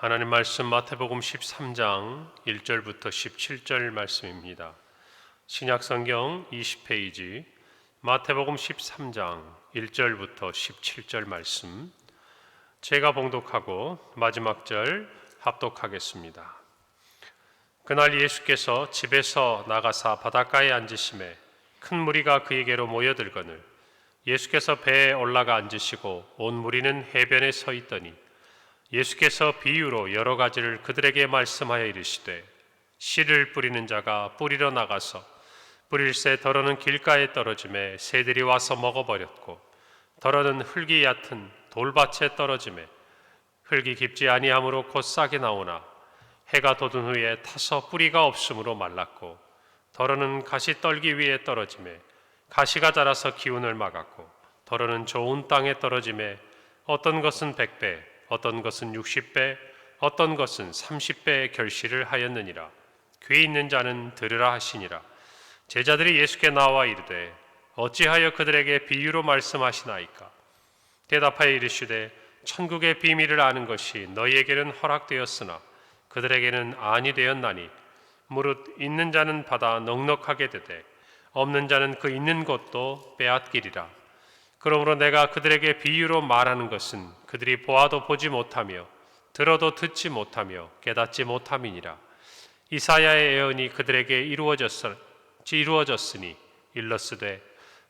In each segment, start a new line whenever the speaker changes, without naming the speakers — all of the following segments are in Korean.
하나님 말씀 마태복음 13장 1절부터 17절 말씀입니다. 신약성경 20페이지 마태복음 13장 1절부터 17절 말씀, 제가 봉독하고 마지막 절 합독하겠습니다. 그날 예수께서 집에서 나가사 바닷가에 앉으심에 큰 무리가 그에게로 모여들거늘 예수께서 배에 올라가 앉으시고 온 무리는 해변에 서 있더니 예수께서 비유로 여러 가지를 그들에게 말씀하여 이르시되, 씨를 뿌리는 자가 뿌리러 나가서 뿌릴새 더러는 길가에 떨어짐에 새들이 와서 먹어버렸고, 더러는 흙이 얕은 돌밭에 떨어짐에 흙이 깊지 아니하므로 곧 싹이 나오나 해가 돋은 후에 타서 뿌리가 없으므로 말랐고, 더러는 가시 떨기 위에 떨어짐에 가시가 자라서 기운을 막았고, 더러는 좋은 땅에 떨어짐에 어떤 것은 100배, 어떤 것은 60배, 어떤 것은 30배의 결실을 하였느니라. 귀 있는 자는 들으라 하시니라. 제자들이 예수께 나와 이르되, 어찌하여 그들에게 비유로 말씀하시나이까? 대답하여 이르시되, 천국의 비밀을 아는 것이 너희에게는 허락되었으나 그들에게는 아니 되었나니, 무릇 있는 자는 받아 넉넉하게 되되 없는 자는 그 있는 것도 빼앗기리라. 그러므로 내가 그들에게 비유로 말하는 것은 그들이 보아도 보지 못하며 들어도 듣지 못하며 깨닫지 못함이니라. 이사야의 예언이 그들에게 이루어졌으니 일러스되,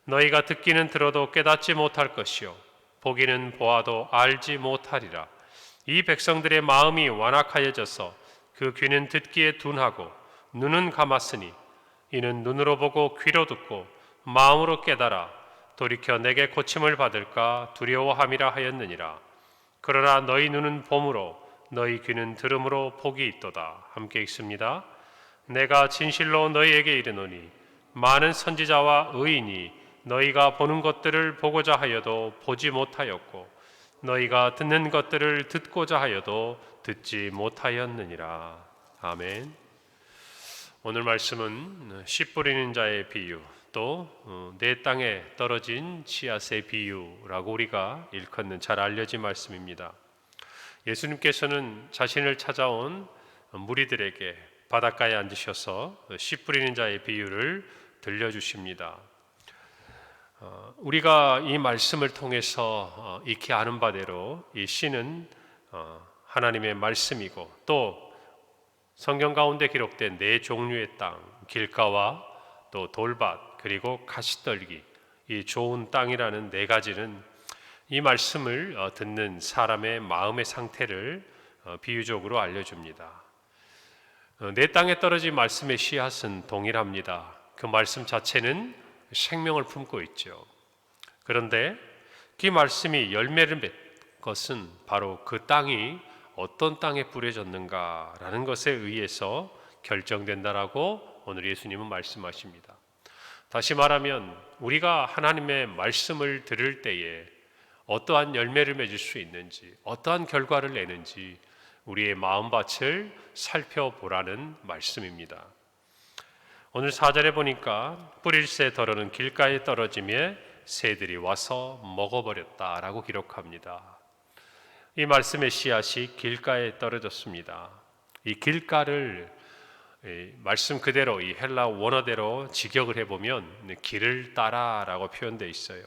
너희가 듣기는 들어도 깨닫지 못할 것이요 보기는 보아도 알지 못하리라. 이 백성들의 마음이 완악하여져서 그 귀는 듣기에 둔하고 눈은 감았으니, 이는 눈으로 보고 귀로 듣고 마음으로 깨달아 돌이켜 내게 고침을 받을까 두려워함이라 하였느니라. 그러나 너희 눈은 봄으로 너희 귀는 들음으로 복이 있도다. 함께 읽습니다. 내가 진실로 너희에게 이르노니 많은 선지자와 의인이 너희가 보는 것들을 보고자 하여도 보지 못하였고, 너희가 듣는 것들을 듣고자 하여도 듣지 못하였느니라. 아멘. 오늘 말씀은 씨 뿌리는 자의 비유, 또 내 땅에 떨어진 씨앗의 비유라고 우리가 일컫는 잘 알려진 말씀입니다. 예수님께서는 자신을 찾아온 무리들에게 바닷가에 앉으셔서 씨 뿌리는 자의 비유를 들려주십니다. 우리가 이 말씀을 통해서 익히 아는 바대로 이 씨는 하나님의 말씀이고, 또 성경 가운데 기록된 네 종류의 땅, 길가와 또 돌밭, 그리고 가시떨기, 이 좋은 땅이라는 네 가지는 이 말씀을 듣는 사람의 마음의 상태를 비유적으로 알려줍니다. 내 땅에 떨어진 말씀의 씨앗은 동일합니다. 그 말씀 자체는 생명을 품고 있죠. 그런데 그 말씀이 열매를 맺은 것은 바로 그 땅이 어떤 땅에 뿌려졌는가라는 것에 의해서 결정된다라고 오늘 예수님은 말씀하십니다. 다시 말하면 우리가 하나님의 말씀을 들을 때에 어떠한 열매를 맺을 수 있는지, 어떠한 결과를 내는지 우리의 마음밭을 살펴보라는 말씀입니다. 오늘 4절에 보니까 뿌릴새 더러는 길가에 떨어지며 새들이 와서 먹어버렸다라고 기록합니다. 이 말씀의 씨앗이 길가에 떨어졌습니다. 이 길가를 말씀 그대로 이 헬라 원어대로 직역을 해보면 길을 따라라고 표현되어 있어요.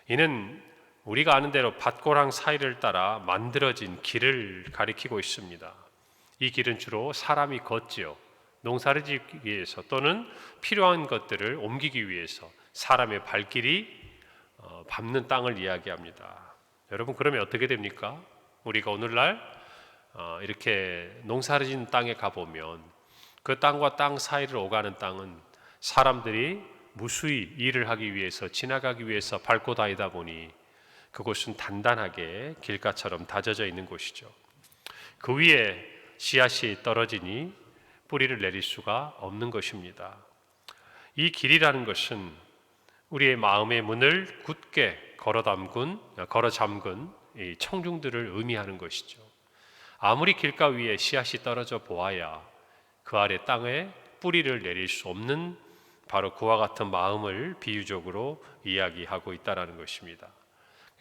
이는 우리가 아는 대로 밭고랑 사이를 따라 만들어진 길을 가리키고 있습니다. 이 길은 주로 사람이 걷지요. 농사를 짓기 위해서 또는 필요한 것들을 옮기기 위해서 사람의 발길이 밟는 땅을 이야기합니다. 여러분, 그러면 어떻게 됩니까? 우리가 오늘날 이렇게 농사를 짓는 땅에 가보면 그 땅과 땅 사이를 오가는 땅은 사람들이 무수히 일을 하기 위해서, 지나가기 위해서 밟고 다니다 보니 그곳은 단단하게 길가처럼 다져져 있는 곳이죠. 그 위에 씨앗이 떨어지니 뿌리를 내릴 수가 없는 것입니다. 이 길이라는 것은 우리의 마음의 문을 굳게 걸어 잠근 이 청중들을 의미하는 것이죠. 아무리 길가 위에 씨앗이 떨어져 보아야 그 아래 땅에 뿌리를 내릴 수 없는 바로 그와 같은 마음을 비유적으로 이야기하고 있다는 것입니다.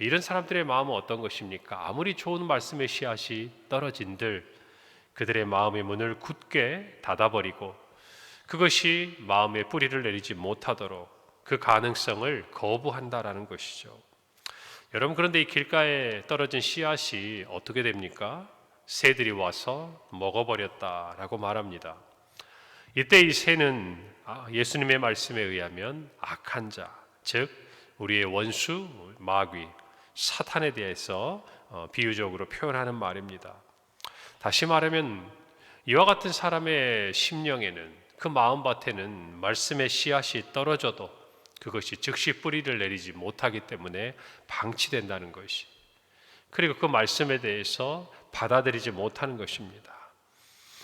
이런 사람들의 마음은 어떤 것입니까? 아무리 좋은 말씀의 씨앗이 떨어진들 그들의 마음의 문을 굳게 닫아버리고 그것이 마음의 뿌리를 내리지 못하도록 그 가능성을 거부한다라는 것이죠. 여러분, 그런데 이 길가에 떨어진 씨앗이 어떻게 됩니까? 새들이 와서 먹어버렸다라고 말합니다. 이때 이 새는 예수님의 말씀에 의하면 악한 자, 즉 우리의 원수 마귀 사탄에 대해서 비유적으로 표현하는 말입니다. 다시 말하면 이와 같은 사람의 심령에는, 그 마음밭에는 말씀의 씨앗이 떨어져도 그것이 즉시 뿌리를 내리지 못하기 때문에 방치된다는 것이, 그리고 그 말씀에 대해서 받아들이지 못하는 것입니다.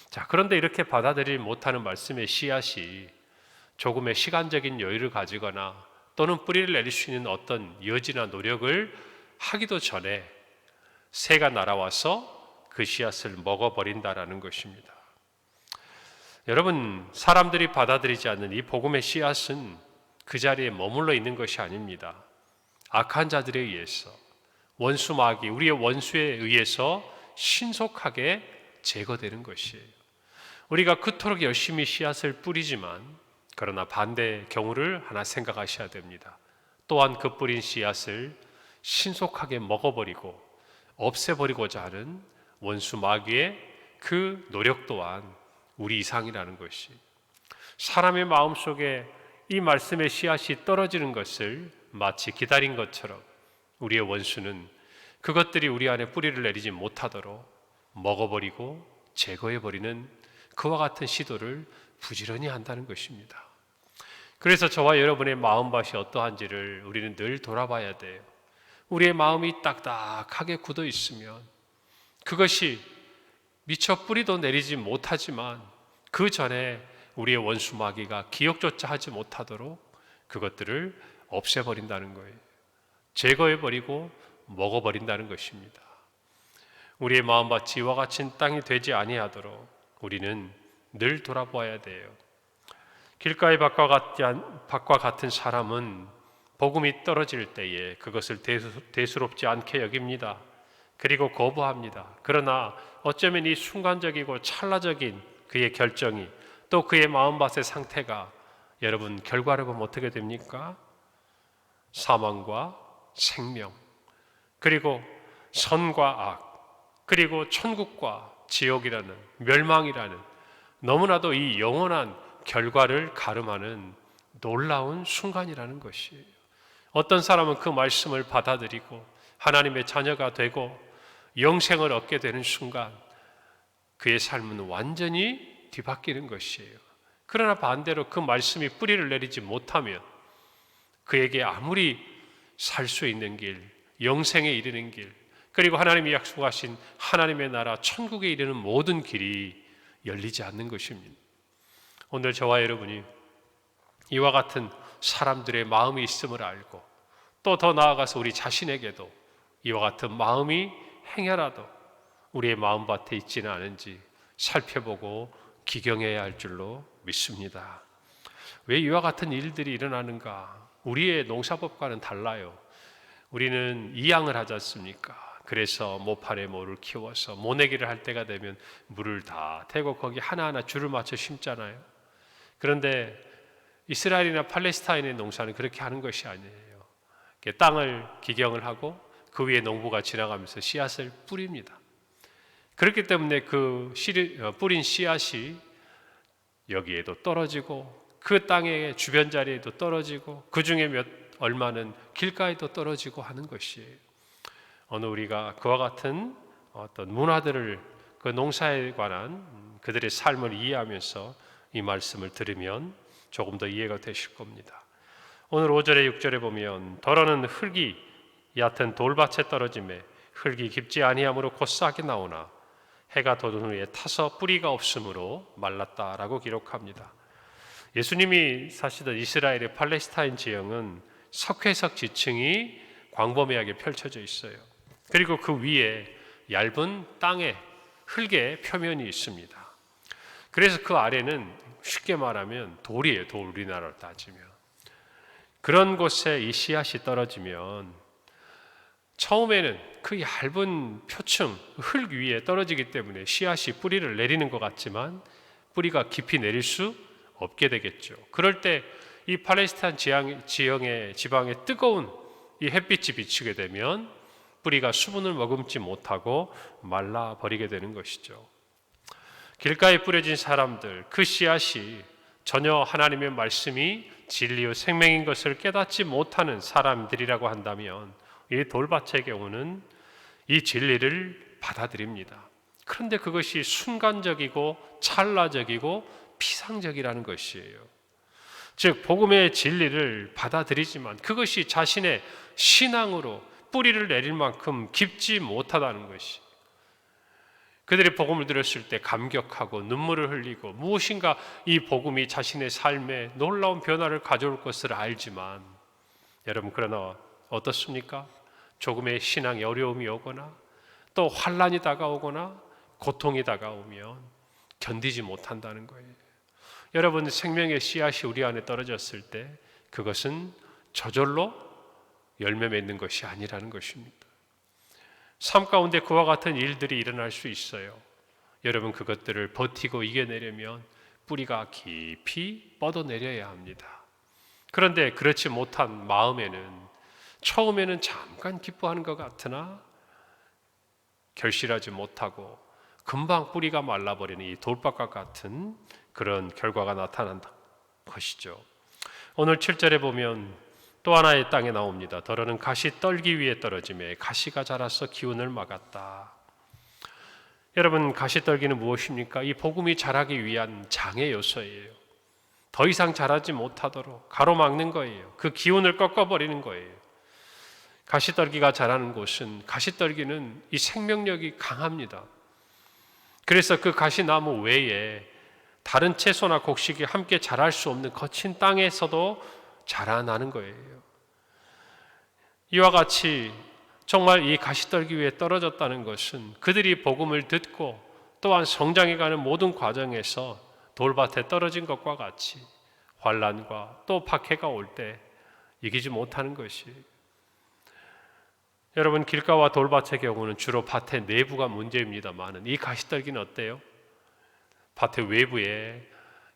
자, 그런데 이렇게 받아들이지 못하는 말씀의 씨앗이 조금의 시간적인 여유를 가지거나 또는 뿌리를 내릴 수 있는 어떤 여지나 노력을 하기도 전에 새가 날아와서 그 씨앗을 먹어버린다라는 것입니다. 여러분, 사람들이 받아들이지 않는 이 복음의 씨앗은 그 자리에 머물러 있는 것이 아닙니다. 악한 자들에 의해서, 원수 마귀, 우리의 원수에 의해서 신속하게 제거되는 것이에요. 우리가 그토록 열심히 씨앗을 뿌리지만, 그러나 반대의 경우를 하나 생각하셔야 됩니다. 또한 그 뿌린 씨앗을 신속하게 먹어버리고 없애버리고자 하는 원수 마귀의 그 노력 또한 우리 이상이라는 것이, 사람의 마음속에 이 말씀의 씨앗이 떨어지는 것을 마치 기다린 것처럼 우리의 원수는 그것들이 우리 안에 뿌리를 내리지 못하도록 먹어버리고 제거해버리는 그와 같은 시도를 부지런히 한다는 것입니다. 그래서 저와 여러분의 마음밭이 어떠한지를 우리는 늘 돌아봐야 돼요. 우리의 마음이 딱딱하게 굳어 있으면 그것이 미처 뿌리도 내리지 못하지만 그 전에 우리의 원수 마귀가 기억조차 하지 못하도록 그것들을 없애버린다는 거예요. 제거해버리고 먹어버린다는 것입니다. 우리의 마음밭이 이와 같은 땅이 되지 아니하도록 우리는 늘 돌아보아야 돼요. 길가의 밭과 같은 사람은 복음이 떨어질 때에 그것을 대수롭지 않게 여깁니다. 그리고 거부합니다. 그러나 어쩌면 이 순간적이고 찰나적인 그의 결정이, 또 그의 마음밭의 상태가 여러분 결과를 보면 어떻게 됩니까? 사망과 생명, 그리고 선과 악, 그리고 천국과 지옥이라는, 멸망이라는 너무나도 이 영원한 결과를 가름하는 놀라운 순간이라는 것이에요. 어떤 사람은 그 말씀을 받아들이고 하나님의 자녀가 되고 영생을 얻게 되는 순간 그의 삶은 완전히 뒤바뀌는 것이에요. 그러나 반대로 그 말씀이 뿌리를 내리지 못하면 그에게 아무리 살 수 있는 길, 영생에 이르는 길, 그리고 하나님이 약속하신 하나님의 나라 천국에 이르는 모든 길이 열리지 않는 것입니다. 오늘 저와 여러분이 이와 같은 사람들의 마음이 있음을 알고, 또 더 나아가서 우리 자신에게도 이와 같은 마음이 행여라도 우리의 마음밭에 있지는 않은지 살펴보고 기경해야 할 줄로 믿습니다. 왜 이와 같은 일들이 일어나는가? 우리의 농사법과는 달라요. 우리는 이양을 하지 않습니까? 그래서 모판에 모를 키워서 모내기를 할 때가 되면 물을 다 대고 거기 하나하나 줄을 맞춰 심잖아요. 그런데 이스라엘이나 팔레스타인의 농사는 그렇게 하는 것이 아니에요. 땅을 기경을 하고 그 위에 농부가 지나가면서 씨앗을 뿌립니다. 그렇기 때문에 그 뿌린 씨앗이 여기에도 떨어지고 그 땅의 주변 자리에도 떨어지고 그 중에 얼마는 길가에도 떨어지고 하는 것이에요. 오늘 우리가 그와 같은 어떤 문화들을, 그 농사에 관한 그들의 삶을 이해하면서 이 말씀을 들으면 조금 더 이해가 되실 겁니다. 오늘 5절에 6절에 보면 더러는 흙이 얕은 돌밭에 떨어짐에 흙이 깊지 아니하므로 곧 싹이 나오나 해가 돋은 후에 타서 뿌리가 없으므로 말랐다라고 기록합니다. 예수님이 사시던 이스라엘의 팔레스타인 지형은 석회석 지층이 광범위하게 펼쳐져 있어요. 그리고 그 위에 얇은 땅의 흙의 표면이 있습니다. 그래서 그 아래는 쉽게 말하면 돌이에요. 돌, 우리나라로 따지면. 그런 곳에 이 씨앗이 떨어지면 처음에는 그 얇은 표층, 흙 위에 떨어지기 때문에 씨앗이 뿌리를 내리는 것 같지만 뿌리가 깊이 내릴 수 없게 되겠죠. 그럴 때 이 팔레스타인 지방에 뜨거운 이 햇빛이 비치게 되면 뿌리가 수분을 머금지 못하고 말라버리게 되는 것이죠. 길가에 뿌려진 사람들, 그 씨앗이 전혀 하나님의 말씀이 진리요 생명인 것을 깨닫지 못하는 사람들이라고 한다면 이 돌밭의 경우는 이 진리를 받아들입니다. 그런데 그것이 순간적이고 찰나적이고 피상적이라는 것이에요. 즉 복음의 진리를 받아들이지만 그것이 자신의 신앙으로 뿌리를 내릴 만큼 깊지 못하다는 것이, 그들이 복음을 들었을 때 감격하고 눈물을 흘리고 무엇인가 이 복음이 자신의 삶에 놀라운 변화를 가져올 것을 알지만, 여러분 그러나 어떻습니까? 조금의 신앙의 어려움이 오거나 또 환난이 다가오거나 고통이 다가오면 견디지 못한다는 거예요. 여러분 생명의 씨앗이 우리 안에 떨어졌을 때 그것은 저절로 열매 맺는 것이 아니라는 것입니다. 삶 가운데 그와 같은 일들이 일어날 수 있어요. 여러분 그것들을 버티고 이겨내려면 뿌리가 깊이 뻗어내려야 합니다. 그런데 그렇지 못한 마음에는 처음에는 잠깐 기뻐하는 것 같으나 결실하지 못하고 금방 뿌리가 말라버리는 이 돌밭과 같은 그런 결과가 나타난다 것이죠. 오늘 7절에 보면 또 하나의 땅에 나옵니다. 더러는 가시 떨기 위에 떨어지매 가시가 자라서 기운을 막았다. 여러분 가시 떨기는 무엇입니까? 이 복음이 자라기 위한 장애 요소예요. 더 이상 자라지 못하도록 가로막는 거예요. 그 기운을 꺾어버리는 거예요. 가시떨기가 자라는 곳은, 가시떨기는 이 생명력이 강합니다. 그래서 그 가시나무 외에 다른 채소나 곡식이 함께 자랄 수 없는 거친 땅에서도 자라나는 거예요. 이와 같이 정말 이 가시떨기 위에 떨어졌다는 것은 그들이 복음을 듣고 또한 성장해가는 모든 과정에서 돌밭에 떨어진 것과 같이 환난과 또 박해가 올 때 이기지 못하는 것이, 여러분 길가와 돌밭의 경우는 주로 밭의 내부가 문제입니다만 이 가시떨기는 어때요? 밭의 외부에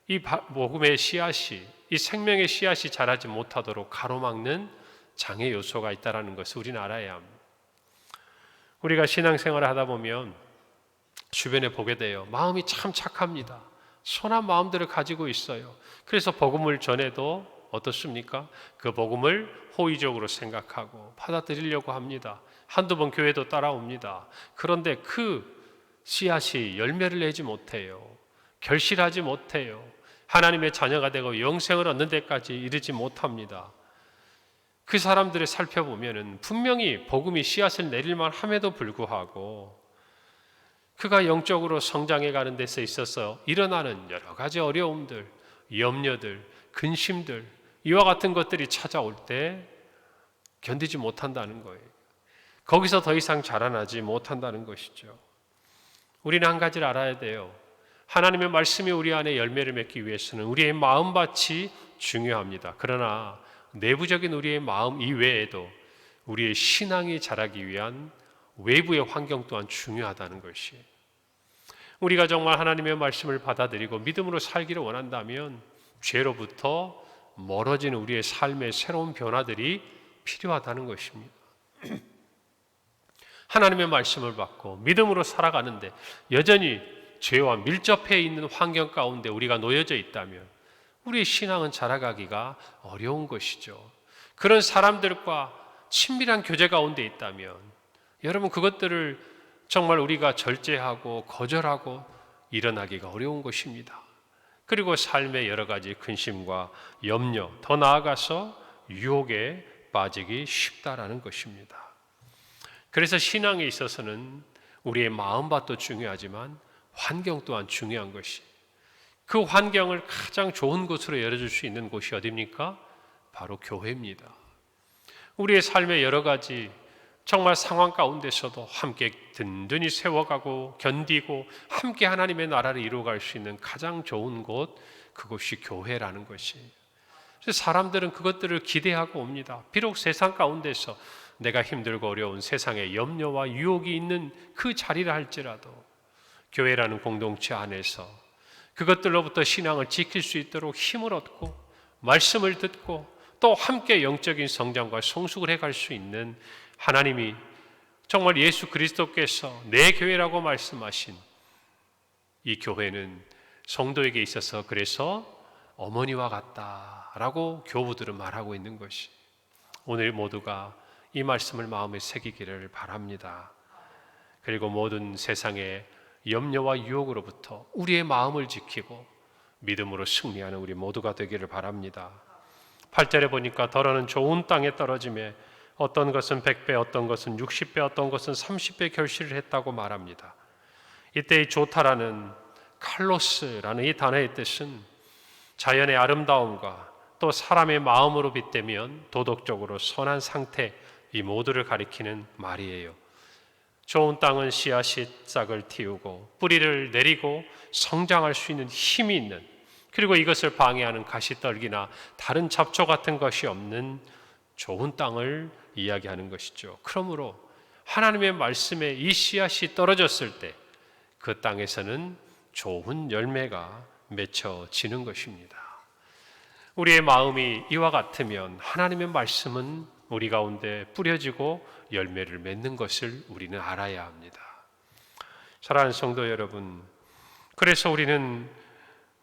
이 복음의 씨앗이, 이 생명의 씨앗이 자라지 못하도록 가로막는 장애 요소가 있다는 것을 우리는 알아야 합니다. 우리가 신앙생활을 하다 보면 주변에 보게 돼요. 마음이 참 착합니다. 선한 마음들을 가지고 있어요. 그래서 복음을 전해도 어떻습니까? 그 복음을 호의적으로 생각하고 받아들이려고 합니다. 한두 번 교회도 따라옵니다. 그런데 그 씨앗이 열매를 내지 못해요. 결실하지 못해요. 하나님의 자녀가 되고 영생을 얻는 데까지 이르지 못합니다. 그 사람들을 살펴보면 분명히 복음이 씨앗을 내릴만 함에도 불구하고 그가 영적으로 성장해 가는 데서 있어서 일어나는 여러 가지 어려움들, 염려들, 근심들, 이와 같은 것들이 찾아올 때 견디지 못한다는 거예요. 거기서 더 이상 자라나지 못한다는 것이죠. 우리는 한 가지를 알아야 돼요. 하나님의 말씀이 우리 안에 열매를 맺기 위해서는 우리의 마음밭이 중요합니다. 그러나 내부적인 우리의 마음 이외에도 우리의 신앙이 자라기 위한 외부의 환경 또한 중요하다는 것이에요. 우리가 정말 하나님의 말씀을 받아들이고 믿음으로 살기를 원한다면 죄로부터 멀어지는 우리의 삶의 새로운 변화들이 필요하다는 것입니다. 하나님의 말씀을 받고 믿음으로 살아가는데 여전히 죄와 밀접해 있는 환경 가운데 우리가 놓여져 있다면 우리의 신앙은 자라가기가 어려운 것이죠. 그런 사람들과 친밀한 교제 가운데 있다면 여러분 그것들을 정말 우리가 절제하고 거절하고 일어나기가 어려운 것입니다. 그리고 삶의 여러 가지 근심과 염려, 더 나아가서 유혹에 빠지기 쉽다라는 것입니다. 그래서 신앙에 있어서는 우리의 마음밭도 중요하지만 환경 또한 중요한 것이, 그 환경을 가장 좋은 곳으로 열어줄 수 있는 곳이 어디입니까? 바로 교회입니다. 우리의 삶의 여러 가지 정말 상황 가운데서도 함께 든든히 세워가고 견디고 함께 하나님의 나라를 이루어갈 수 있는 가장 좋은 곳, 그것이 교회라는 것이. 그래서 사람들은 그것들을 기대하고 옵니다. 비록 세상 가운데서 내가 힘들고 어려운 세상에 염려와 유혹이 있는 그 자리라 할지라도 교회라는 공동체 안에서 그것들로부터 신앙을 지킬 수 있도록 힘을 얻고 말씀을 듣고 또 함께 영적인 성장과 성숙을 해갈 수 있는 하나님이 정말 예수 그리스도께서 내 교회라고 말씀하신 이 교회는 성도에게 있어서 그래서 어머니와 같다라고 교부들은 말하고 있는 것이, 오늘 모두가 이 말씀을 마음에 새기기를 바랍니다. 그리고 모든 세상의 염려와 유혹으로부터 우리의 마음을 지키고 믿음으로 승리하는 우리 모두가 되기를 바랍니다. 8절에 보니까 더러는 좋은 땅에 떨어짐에 어떤 것은 100배, 어떤 것은 60배, 어떤 것은 30배 결실을 했다고 말합니다. 이때 이 좋다라는 칼로스라는 이 단어의 뜻은 자연의 아름다움과 또 사람의 마음으로 빗대면 도덕적으로 선한 상태, 이 모두를 가리키는 말이에요. 좋은 땅은 씨앗이 싹을 틔우고 뿌리를 내리고 성장할 수 있는 힘이 있는, 그리고 이것을 방해하는 가시떨기나 다른 잡초 같은 것이 없는 좋은 땅을 이야기하는 것이죠. 그러므로 하나님의 말씀에 이 씨앗이 떨어졌을 때 그 땅에서는 좋은 열매가 맺혀지는 것입니다. 우리의 마음이 이와 같으면 하나님의 말씀은 우리 가운데 뿌려지고 열매를 맺는 것을 우리는 알아야 합니다. 사랑하는 성도 여러분, 그래서 우리는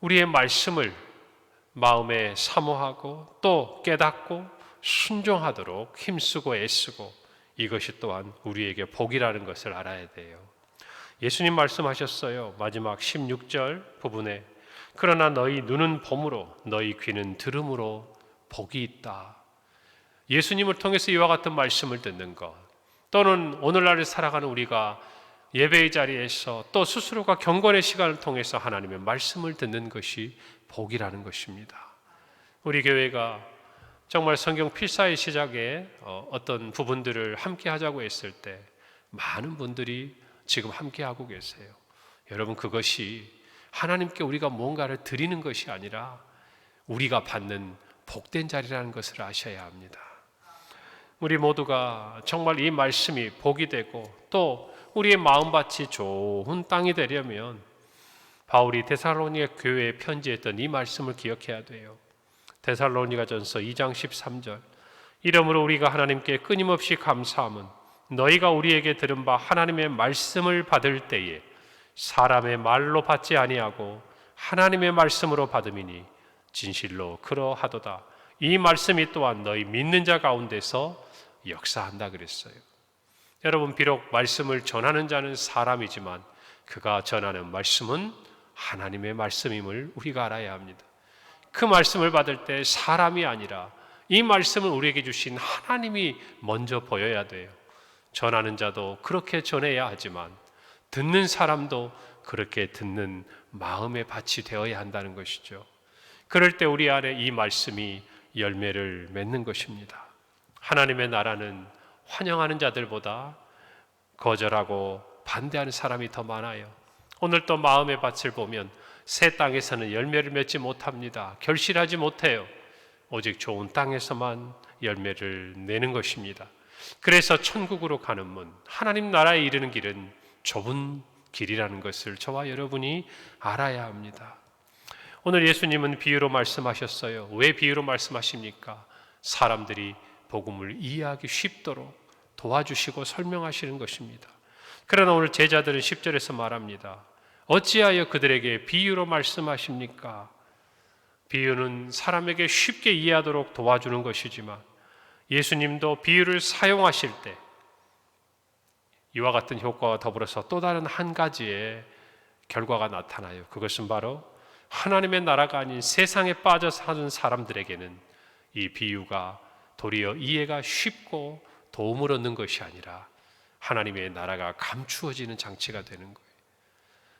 우리의 말씀을 마음에 사모하고 또 깨닫고 순종하도록 힘쓰고 애쓰고, 이것이 또한 우리에게 복이라는 것을 알아야 돼요. 예수님 말씀하셨어요. 마지막 16절 부분에 그러나 너희 눈은 봄으로 너희 귀는 들음으로 복이 있다. 예수님을 통해서 이와 같은 말씀을 듣는 것, 또는 오늘날을 살아가는 우리가 예배의 자리에서 또 스스로가 경건의 시간을 통해서 하나님의 말씀을 듣는 것이 복이라는 것입니다. 우리 교회가 정말 성경 필사의 시작에 어떤 부분들을 함께 하자고 했을 때 많은 분들이 지금 함께 하고 계세요. 여러분, 그것이 하나님께 우리가 뭔가를 드리는 것이 아니라 우리가 받는 복된 자리라는 것을 아셔야 합니다. 우리 모두가 정말 이 말씀이 복이 되고 또 우리의 마음밭이 좋은 땅이 되려면 바울이 데살로니가 교회에 편지했던 이 말씀을 기억해야 돼요. 데살로니가전서 2장 13절, 이러므로 우리가 하나님께 끊임없이 감사함은 너희가 우리에게 들은 바 하나님의 말씀을 받을 때에 사람의 말로 받지 아니하고 하나님의 말씀으로 받음이니 진실로 그러하도다. 이 말씀이 또한 너희 믿는 자 가운데서 역사한다 그랬어요. 여러분, 비록 말씀을 전하는 자는 사람이지만 그가 전하는 말씀은 하나님의 말씀임을 우리가 알아야 합니다. 그 말씀을 받을 때 사람이 아니라 이 말씀을 우리에게 주신 하나님이 먼저 보여야 돼요. 전하는 자도 그렇게 전해야 하지만 듣는 사람도 그렇게 듣는 마음의 밭이 되어야 한다는 것이죠. 그럴 때 우리 안에 이 말씀이 열매를 맺는 것입니다. 하나님의 나라는 환영하는 자들보다 거절하고 반대하는 사람이 더 많아요. 오늘 또 마음의 밭을 보면 새 땅에서는 열매를 맺지 못합니다. 결실하지 못해요. 오직 좋은 땅에서만 열매를 내는 것입니다. 그래서 천국으로 가는 문, 하나님 나라에 이르는 길은 좁은 길이라는 것을 저와 여러분이 알아야 합니다. 오늘 예수님은 비유로 말씀하셨어요. 왜 비유로 말씀하십니까? 사람들이 복음을 이해하기 쉽도록 도와주시고 설명하시는 것입니다. 그러나 오늘 제자들은 10절에서 말합니다. 어찌하여 그들에게 비유로 말씀하십니까? 비유는 사람에게 쉽게 이해하도록 도와주는 것이지만 예수님도 비유를 사용하실 때 이와 같은 효과와 더불어서 또 다른 한 가지의 결과가 나타나요. 그것은 바로 하나님의 나라가 아닌 세상에 빠져 사는 사람들에게는 이 비유가 도리어 이해가 쉽고 도움을 얻는 것이 아니라 하나님의 나라가 감추어지는 장치가 되는 거예요.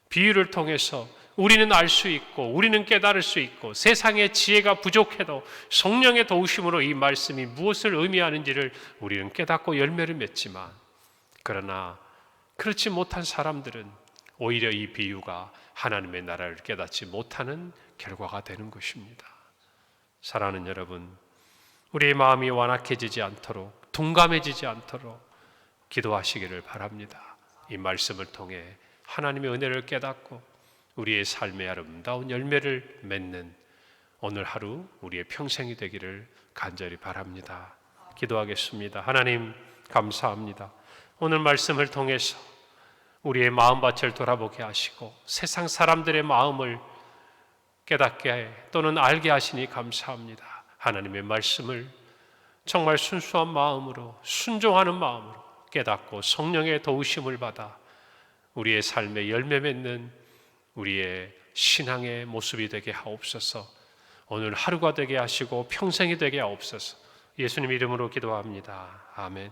비유를 통해서 우리는 알 수 있고 우리는 깨달을 수 있고 세상의 지혜가 부족해도 성령의 도우심으로 이 말씀이 무엇을 의미하는지를 우리는 깨닫고 열매를 맺지만, 그러나 그렇지 못한 사람들은 오히려 이 비유가 하나님의 나라를 깨닫지 못하는 결과가 되는 것입니다. 사랑하는 여러분, 우리의 마음이 완악해지지 않도록 둔감해지지 않도록 기도하시기를 바랍니다. 이 말씀을 통해 하나님의 은혜를 깨닫고 우리의 삶의 아름다운 열매를 맺는 오늘 하루 우리의 평생이 되기를 간절히 바랍니다. 기도하겠습니다. 하나님 감사합니다. 오늘 말씀을 통해서 우리의 마음밭을 돌아보게 하시고 세상 사람들의 마음을 깨닫게 또는 알게 하시니 감사합니다. 하나님의 말씀을 정말 순수한 마음으로 순종하는 마음으로 깨닫고 성령의 도우심을 받아 우리의 삶에 열매 맺는 우리의 신앙의 모습이 되게 하옵소서. 오늘 하루가 되게 하시고 평생이 되게 하옵소서. 예수님 이름으로 기도합니다. 아멘.